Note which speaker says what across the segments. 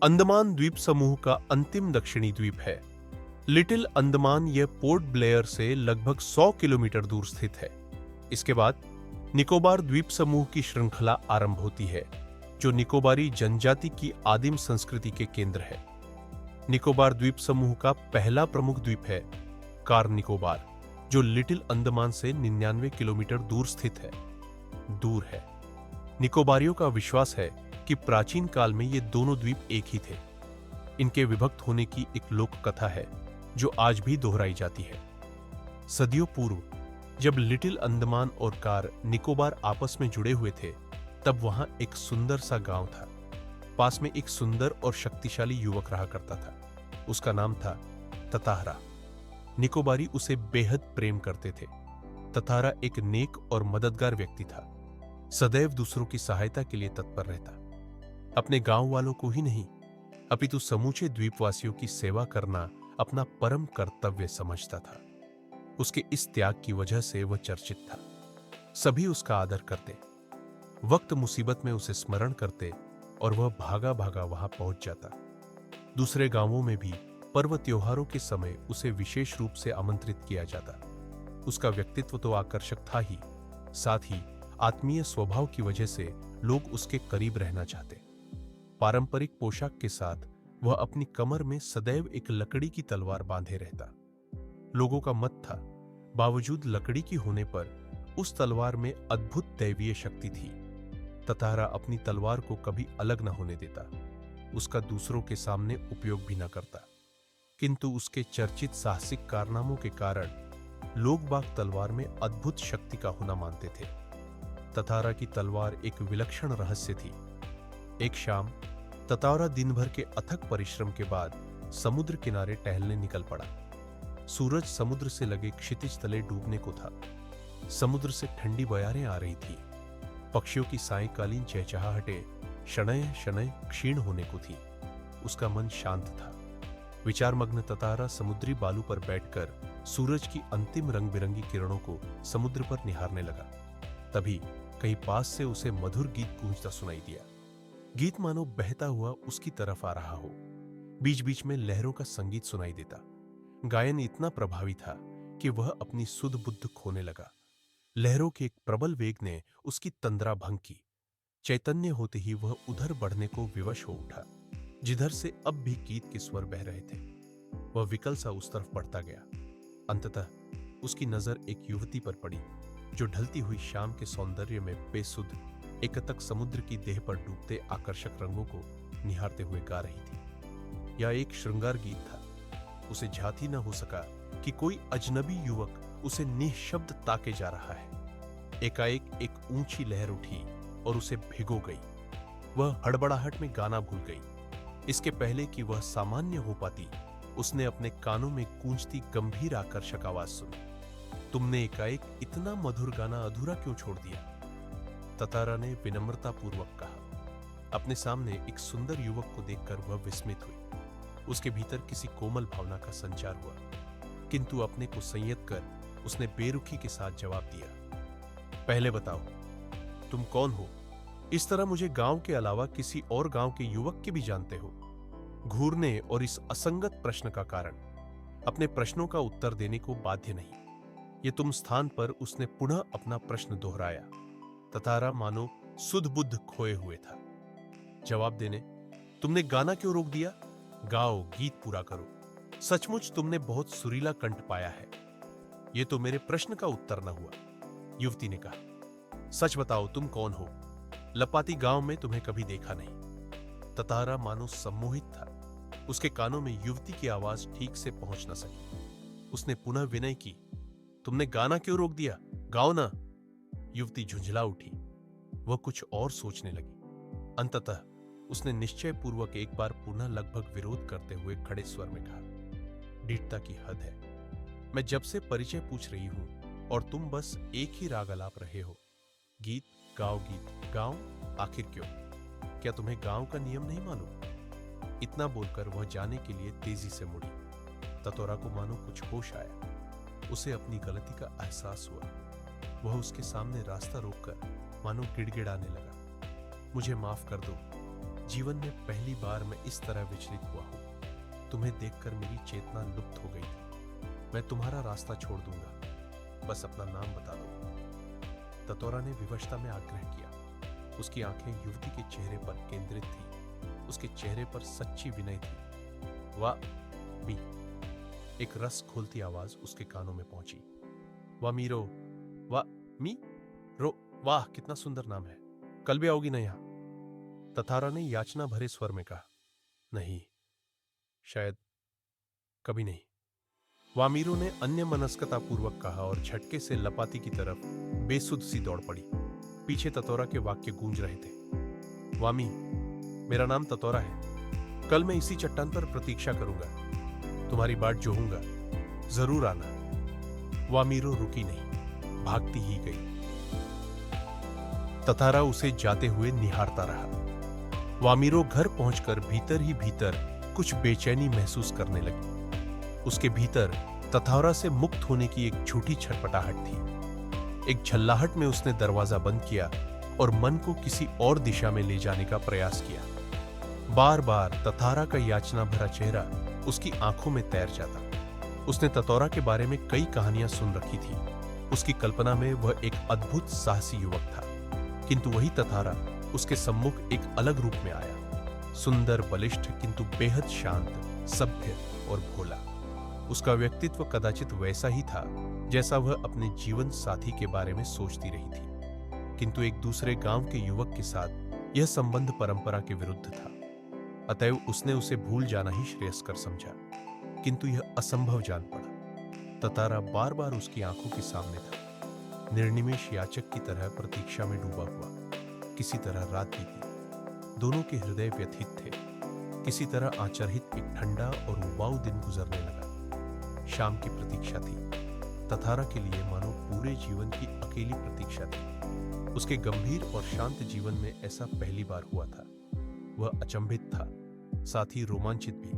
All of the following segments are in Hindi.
Speaker 1: अंडमान द्वीप समूह का अंतिम दक्षिणी द्वीप है। लिटिल अंडमान यह पोर्ट ब्लेयर से लगभग 100 किलोमीटर दूर स्थित है। इसके बाद निकोबार द्वीप समूह की श्रृंखला आरंभ होती है, जो निकोबारी जनजाति की आदिम संस्कृति के केंद्र है। निकोबार द्वीप समूह का पहला प्रमुख द्वीप है कार निकोबार, जो लिटिल अंडमान से 99 किलोमीटर दूर स्थित है। दूर है। निकोबारियों का विश्वास है कि प्राचीन काल में ये दोनों द्वीप एक ही थे। इनके विभक्त होने की एक लोक कथा है जो आज भी दोहराई जाती है। सदियों पूर्व जब लिटिल अंडमान और कार निकोबार आपस में जुड़े हुए थे, तब वहां एक सुंदर सा गांव था। पास में एक सुंदर और शक्तिशाली युवक रहा करता था। उसका नाम था तताहरा। निकोबारी उसे बेहद प्रेम करते थे। तताहरा एक नेक और मददगार व्यक्ति था। सदैव दूसरों की सहायता के लिए तत्पर रहता। अपने गांव वालों को ही नहीं, अपितु समूचे द्वीपवासियों की सेवा करना अपना परम कर्तव्य समझता था। उसके इस त्याग की वजह से वह चर्चित था। सभी उसका आदर करते, वक्त मुसीबत में उसे स्मरण करते और वह भागा भागा वहां पहुंच जाता। दूसरे गांवों में भी पर्व त्योहारों के समय उसे विशेष रूप से आमंत्रित किया जाता। उसका व्यक्तित्व तो आकर्षक था ही, साथ ही आत्मीय स्वभाव की वजह से लोग उसके करीब रहना चाहते। पारंपरिक पोशाक के साथ वह अपनी कमर में सदैव एक लकड़ी की तलवार बांधे रहता। लोगों का मत था, बावजूद लकड़ी की होने पर उस तलवार में अद्भुत दैवीय शक्ति थी। तताहरा अपनी तलवार को कभी अलग न होने देता, उसका दूसरों के सामने उपयोग भी न करता। किंतु उसके चर्चित साहसिक कारनामों के कारण लोग बाग तलवार में अद्भुत शक्ति का होना मानते थे। तताहरा की तलवार एक विलक्षण रहस्य थी। एक शाम तताहरा दिन भर के अथक परिश्रम के बाद समुद्र किनारे टहलने निकल पड़ा। सूरज समुद्र से लगे क्षितिज तले डूबने को था। समुद्र से ठंडी बयारें आ रही थी। पक्षियों की सायंकालीन चहचहाहटें शनय शनय क्षीण होने को थी। उसका मन शांत था। विचारमग्न तताहरा समुद्री बालू पर बैठकर सूरज की अंतिम रंग बिरंगी किरणों को समुद्र पर निहारने लगा। तभी कहीं पास से उसे मधुर गीत गूंजता सुनाई दिया। गीत मानो बहता हुआ उसकी तरफ आ रहा हो। बीच बीच में लहरों का संगीत सुनाई देता। गायन इतना प्रभावी था कि वह अपनी सुध बुद्ध खोने लगा। लहरों के एक प्रबल वेग ने उसकी तंद्रा भंग की। चैतन्य होते ही वह उधर बढ़ने को विवश हो उठा, जिधर से अब भी गीत के स्वर बह रहे थे। वह विकल सा उस तरफ बढ़ता गया। अंततः उसकी नजर एक युवती पर पड़ी, जो ढलती हुई शाम के सौंदर्य में बेसुध एकतक समुद्र की देह पर डूबते आकर्षक रंगों को निहारते हुए गा रही थी। यह एक श्रृंगार गीत था। उसे झाती न हो सका कि कोई अजनबी युवक उसे निःशब्द ताके जा रहा है। एकाएक एक ऊंची लहर उठी और उसे भिगो गई। वह हड़बड़ाहट में गाना भूल गई। इसके पहले कि वह सामान्य हो पाती, उसने अपने कानों में गूंजती गंभीर आकर्षक आवाज सुनी। तुमने एकाएक इतना मधुर गाना अधूरा क्यों छोड़ दिया? तताहरा ने विनम्रतापूर्वक कहा। अपने सामने एक सुंदर युवक को देखकर वह विस्मित हुई। उसके भीतर किसी कोमल भावना का संचार हुआ, किंतु अपने को संयत कर उसने बेरुखी के साथ जवाब दिया। पहले बताओ, तुम कौन हो? इस तरह मुझे गांव के अलावा किसी और गांव के युवक के भी जानते हो? घूरने और इस असंगत प्रश्न का कारण अपने प्रश्नों का उत्तर देने को बाध्य नहीं। ये तुम स्थान पर उसने पुनः अपना प्रश्न दोहराया। तताहरा मानो सुध बुद्ध खोए हुए था। जवाब देने, तुमने गाना क्यों रोक दिया? गाओ, गीत पूरा करो। सचमुच तुमने बहुत सुरीला कंठ पाया है। यह तो मेरे प्रश्न का उत्तर न हुआ। युवती ने कहा, सच बताओ, तुम कौन हो? लपाती गांव में तुम्हें कभी देखा नहीं। तताहरा मानो सम्मोहित था। उसके कानों में युवती की आवाज ठीक से पहुंच न सकी। उसने पुनः विनय की, तुमने गाना क्यों रोक दिया? गाओ ना। युवती झुंझला उठी। वह कुछ और सोचने लगी। अंततः उसने निश्चय पूर्वक एक बार पुनः लगभग विरोध करते हुए खड़े स्वर में कहा, दृढ़ता की हद है। मैं जब से परिचय पूछ रही हूं और तुम बस एक ही राग अलाप रहे हो। गीत गाओ, गीत गाओ, आखिर क्यों? क्या तुम्हें गांव का नियम नहीं मालूम? इतना बोलकर वह जाने के लिए तेजी से मुड़ी। तताहरा को मानो कुछ होश आया। उसे अपनी गलती का एहसास हुआ। वह उसके सामने रास्ता रोककर मानो गिड़गिड़ाने लगा, मुझे माफ कर दो। जीवन में पहली बार मैं इस तरह विचलित हुआ हूं। तुम्हें देखकर मेरी चेतना लुप्त हो गई थी। मैं तुम्हारा रास्ता छोड़ दूंगा, बस अपना नाम बता दो। ततोरा ने विवशता में आग्रह किया। उसकी आंखें युवती के चेहरे पर केंद्रित थी। उसके चेहरे पर सच्ची विनय थी। वाह मी, एक रस खोलती आवाज उसके कानों में पहुंची। वाह मीरो, वाह मी रो, वाह कितना सुंदर नाम है। कल भी आओगी ना यहाँ? तथारा ने याचना भरे स्वर में कहा। नहीं, शायद कभी नहीं। वामीरो ने अन्य मनस्कतापूर्वक कहा और झटके से लपाती की तरफ बेसुध सी दौड़ पड़ी। पीछे ततोरा के वाक्य गूंज रहे थे। वामी, मेरा नाम ततोरा है। कल मैं इसी चट्टान पर प्रतीक्षा करूंगा। तुम्हारी बाट जोहूंगा, जरूर आना। वामीरो रुकी नहीं, भागती ही गई। तथारा उसे जाते हुए निहारता रहा। वामीरो घर पहुंचकर भीतर ही भीतर कुछ बेचैनी महसूस करने लगी। उसके भीतर तथारा से मुक्त होने की एक झूठी छटपटाहट थी। एक झल्लाहट में उसने दरवाजा बंद किया और मन को किसी और दिशा में ले जाने का प्रयास किया। बार बार तथारा का याचना भरा चेहरा उसकी आंखों में तैर जाता। उसने ततोरा के बारे में कई कहानियां सुन रखी थी। उसकी कल्पना में वह एक अद्भुत साहसी युवक था, किंतु वही तथारा उसके सम्मुख एक अलग रूप में आया। सुंदर, बलिष्ठ, किंतु बेहद शांत, सभ्य और भोला। उसका व्यक्तित्व कदाचित वैसा ही था जैसा वह अपने जीवन साथी के बारे में सोचती रही थी, किंतु एक दूसरे गांव के युवक के साथ यह संबंध परंपरा के विरुद्ध था। अतएव उसने उसे भूल जाना ही श्रेयस्कर समझा, किंतु यह असंभव जान पड़ा। ततारा बार बार उसकी आंखों के सामने था, निर्निमेष याचक की तरह प्रतीक्षा में डूबा हुआ। किसी तरह रात बीती। दोनों के हृदय व्यथित थे। किसी तरह आचरहित एक ठंडा और उबाऊ दिन गुजरने लगा। शाम की प्रतीक्षा थी। तथारा के लिए मानो पूरे जीवन की अकेली प्रतीक्षा थी। उसके गंभीर और शांत जीवन में ऐसा पहली बार हुआ था। वह अचंभित था, साथ ही रोमांचित भी।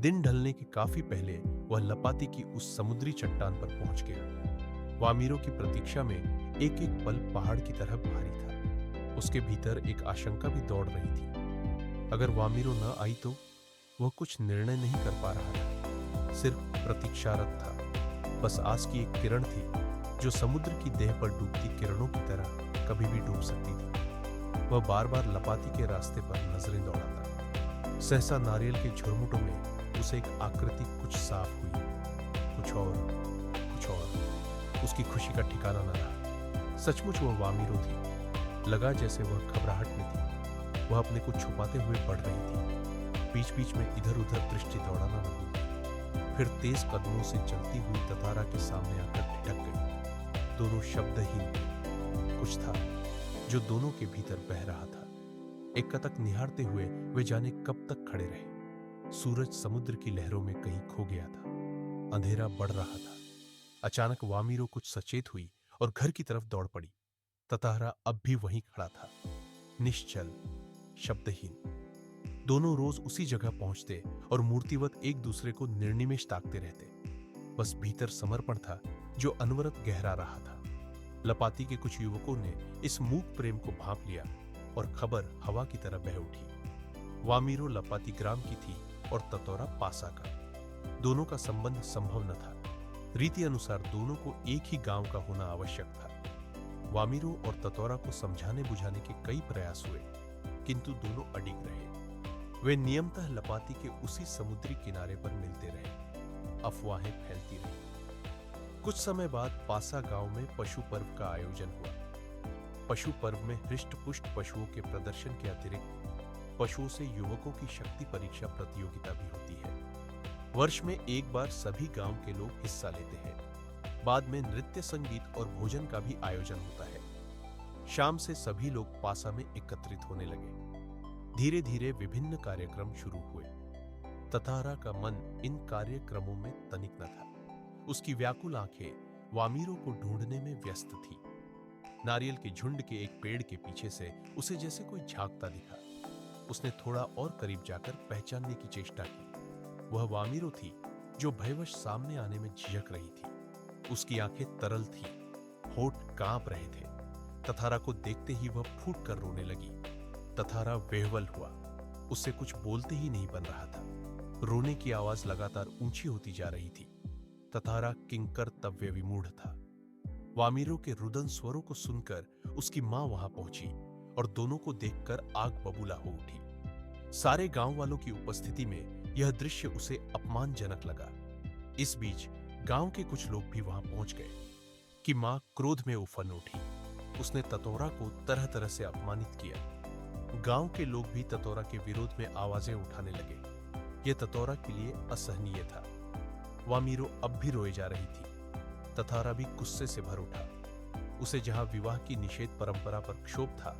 Speaker 1: दिन ढलने के काफी पहले वह लपाती की उस समुद्री चट्टान पर पहुंच गया। वामीरो की प्रतीक्षा में एक एक पल पहाड़ की तरह भारी था। उसके भीतर एक आशंका भी दौड़ रही थी। अगर वामीरो न आई तो? वह कुछ निर्णय नहीं कर पा रहा था, सिर्फ प्रतीक्षारत था। बस आस की एक किरण थी जो समुद्र की देह पर डूबती किरणों की तरह कभी भी डूब सकती थी। वह बार बार लपाती के रास्ते पर नजरें दौड़ाता। सहसा नारियल के झुरमुटों में उसे एक आकृति कुछ साफ हुई। कुछ और। उसकी खुशी का ठिकाना न रहा। सचमुच वह वामीरो थी। लगा जैसे वह घबराहट में थी। वह अपने को छुपाते हुए बढ़ रही थी। बीच बीच में इधर उधर दृष्टि दौड़ाना लगी। फिर तेज कदमों से चलती हुई ततारा के सामने आकर ठिठक गई। दोनों शब्दहीन थे। कुछ था जो दोनों के भीतर बह रहा था। एक तक निहारते हुए वे जाने कब तक खड़े रहे। सूरज समुद्र की लहरों में कहीं खो गया था। अंधेरा बढ़ रहा था। अचानक वामीरो कुछ सचेत हुई और घर की तरफ दौड़ पड़ी। ततारा अब भी वहीं खड़ा था, निश्चल, शब्दहीन। दोनों रोज उसी जगह पहुंचते और मूर्तिवत एक दूसरे को निर्निमेष ताकते रहते। बस भीतर समर्पण था जो अनवरत गहरा रहा था। लपाती के कुछ युवकों ने इस मूक प्रेम को भांप लिया और खबर हवा की तरह बह उठी। वामीरो लपाती ग्राम की थी और ततोरा पासा का। दोनों का संबंध संभव न था। रीति अनुसार दोनों को एक ही गांव का होना आवश्यक था। वामीरो और ततोरा को समझाने बुझाने के कई प्रयास हुए, किंतु दोनों अडिग रहे। वे नियमतः लपाती के उसी समुद्री किनारे पर मिलते रहे। अफवाहें फैलती रही। कुछ समय बाद पासा गांव में पशु पर्व का आयोजन हुआ। पशु पर्व में हृष्ट-पुष्ट पशुओं के प्रदर्शन के अतिरिक्त पशुओं से युवकों की शक्ति परीक्षा प्रतियोगिता भी होती है। वर्ष में एक बार सभी गांव के लोग हिस्सा लेते हैं। बाद में नृत्य, संगीत और भोजन का भी आयोजन होता है। शाम से सभी लोग पासा में एकत्रित होने लगे। धीरे धीरे विभिन्न कार्यक्रम शुरू हुए। ततारा का मन इन कार्यक्रमों में तनिक न था। उसकी व्याकुल आंखें वामीरो को ढूंढने में व्यस्त थी। नारियल के झुंड के एक पेड़ के पीछे से उसे जैसे कोई झांकता दिखा। उसने थोड़ा और करीब जाकर पहचानने की चेष्टा की। वह वामीरो थी जो भयवश सामने आने में झिझक रही थी। उसकी आंखें तरल थी, होठ कांप रहे थे। तथारा को देखते ही वह फूट कर रोने लगी। तथारा बेहवल हुआ। उससे कुछ बोलते ही नहीं बन रहा था। रोने की आवाज लगातार ऊंची होती जा रही थी। तथारा किंकर तव्य विमूढ़ था। वामीरो के रुदन स्वरों को सुनकर उसकी मां वहां पहुंची और दोनों को देखकर आग बबूला हो उठी। सारे गांव वालों की उपस्थिति में यह दृश्य उसे अपमानजनक लगा। इस बीच गांव के कुछ लोग भी वहां पहुंच गए कि मां क्रोध में उफन उठी। उसने ततोरा को तरह तरह से अपमानित किया। गांव के लोग भी ततोरा के विरोध में आवाजें उठाने लगे। यह ततोरा के लिए असहनीय था। वामीरो अब भी रोए जा रही थी। तथारा भी गुस्से से भर उठा। उसे जहां विवाह की निषेध परंपरा पर क्षोभ था,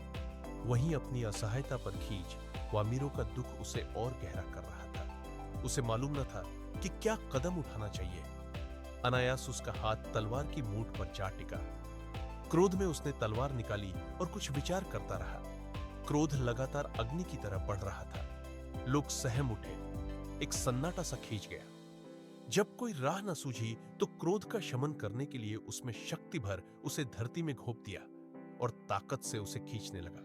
Speaker 1: वहीं अपनी असहायता पर खींच वामीरो का दुख उसे और गहरा कर रहा था। उसे मालूम न था कि क्या कदम उठाना चाहिए। अनायास उसका हाथ तलवार की मूठ पर जा टिका। क्रोध में उसने तलवार निकाली और कुछ विचार करता रहा। क्रोध लगातार अग्नि की तरह बढ़ रहा था। लोग सहम उठे। एक सन्नाटा सा खींच गया। जब कोई राह न सूझी तो क्रोध का शमन करने के लिए उसमें शक्ति भर उसे धरती में घोंप दिया और ताकत से उसे खींचने लगा।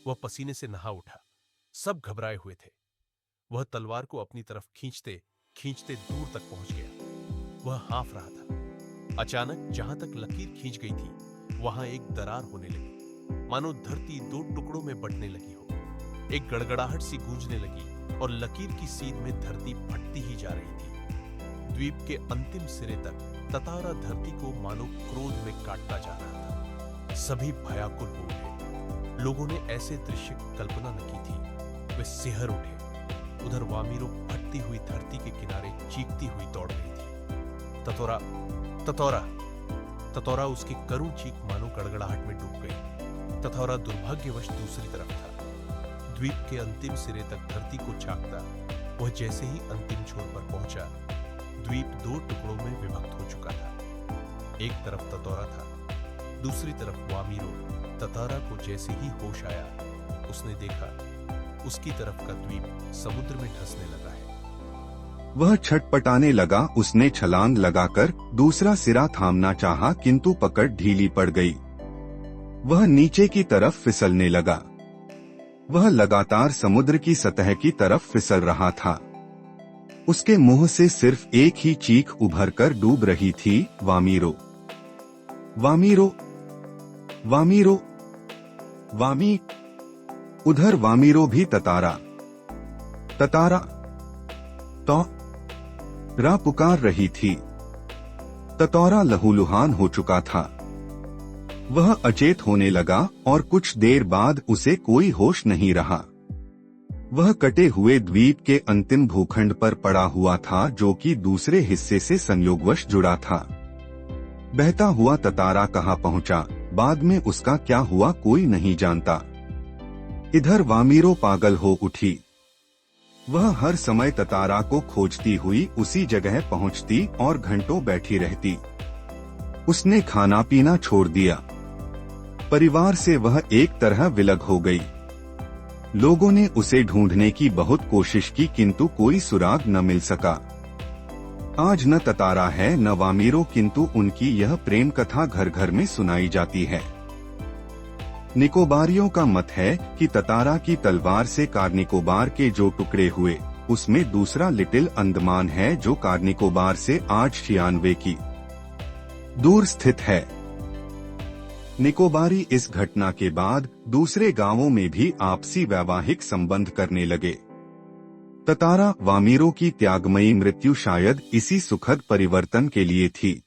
Speaker 1: वह पसीने से नहा उठा। सब घबराए हुए थे। वह तलवार को अपनी तरफ खींचते खींचते दूर तक पहुंच गया। वह हाँफ रहा था। अचानक जहां तक लकीर खींच गई थी, वहां एक दरार होने लगी, मानो धरती दो टुकड़ों में बंटने लगी हो। एक गड़गड़ाहट सी गूंजने लगी और लकीर की सीध में धरती फटती ही जा रही थी। द्वीप के अंतिम सिरे तक ततारा धरती को मानो क्रोध में काटता जा रहा था। सभी भयाकुल हो उठे। लोगों ने ऐसे दृश्य की कल्पना न की थी। वे सिहर उठे। उधर वामीरो फटती हुई धरती के किनारे चीखती हुई दौड़ रही थी। ततोरा, ततोरा, ततोरा उसकी करुण चीख मानो गड़गड़ाहट में डूब गई। ततोरा दुर्भाग्यवश दूसरी तरफ था। द्वीप के अंतिम सिरे तक धरती को झांकता वह जैसे ही अंतिम छोर पर पहुंचा, द्वीप दो टुकड़ों में विभक्त हो चुका था। एक तरफ ततोरा था, दूसरी तरफ वामीरो। ततारा को जैसे ही होश आया, उसने देखा उसकी तरफ का द्वीप समुद्र में धंसने लगा है।
Speaker 2: वह छटपटाने लगा। उसने छलांग लगाकर दूसरा सिरा थामना चाहा, किंतु पकड़ ढीली पड़ गई। वह नीचे की तरफ फिसलने लगा। वह लगातार समुद्र की सतह की तरफ फिसल रहा था। उसके मुंह से सिर्फ एक ही चीख उभरकर डूब रही थी, वामीरो, वामीरो, वामीरो, वामी। उधर वामीरो भी ततारा, ततारा, तो रा पुकार रही थी। ततोरा लहूलुहान हो चुका था। वह अचेत होने लगा और कुछ देर बाद उसे कोई होश नहीं रहा। वह कटे हुए द्वीप के अंतिम भूखंड पर पड़ा हुआ था, जो कि दूसरे हिस्से से संयोगवश जुड़ा था। बहता हुआ ततारा कहाँ पहुंचा, बाद में उसका क्या हुआ, कोई नहीं जानता। इधर वामीरो पागल हो उठी। वह हर समय ततारा को खोजती हुई उसी जगह पहुंचती और घंटों बैठी रहती। उसने खाना पीना छोड़ दिया। परिवार से वह एक तरह विलग हो गई। लोगों ने उसे ढूंढने की बहुत कोशिश की, किंतु कोई सुराग न मिल सका। आज न ततारा है न वामीरो, किंतु उनकी यह प्रेम कथा घर घर में सुनाई जाती है। निकोबारियों का मत है कि ततारा की तलवार से कारनिकोबार के जो टुकड़े हुए, उसमें दूसरा लिटिल अंडमान है, जो कारनिकोबार से आज 96 की दूर स्थित है। निकोबारी इस घटना के बाद दूसरे गांवों में भी आपसी वैवाहिक संबंध करने लगे। ततारा वामीरो की त्यागमयी मृत्यु शायद इसी सुखद परिवर्तन के लिए थी।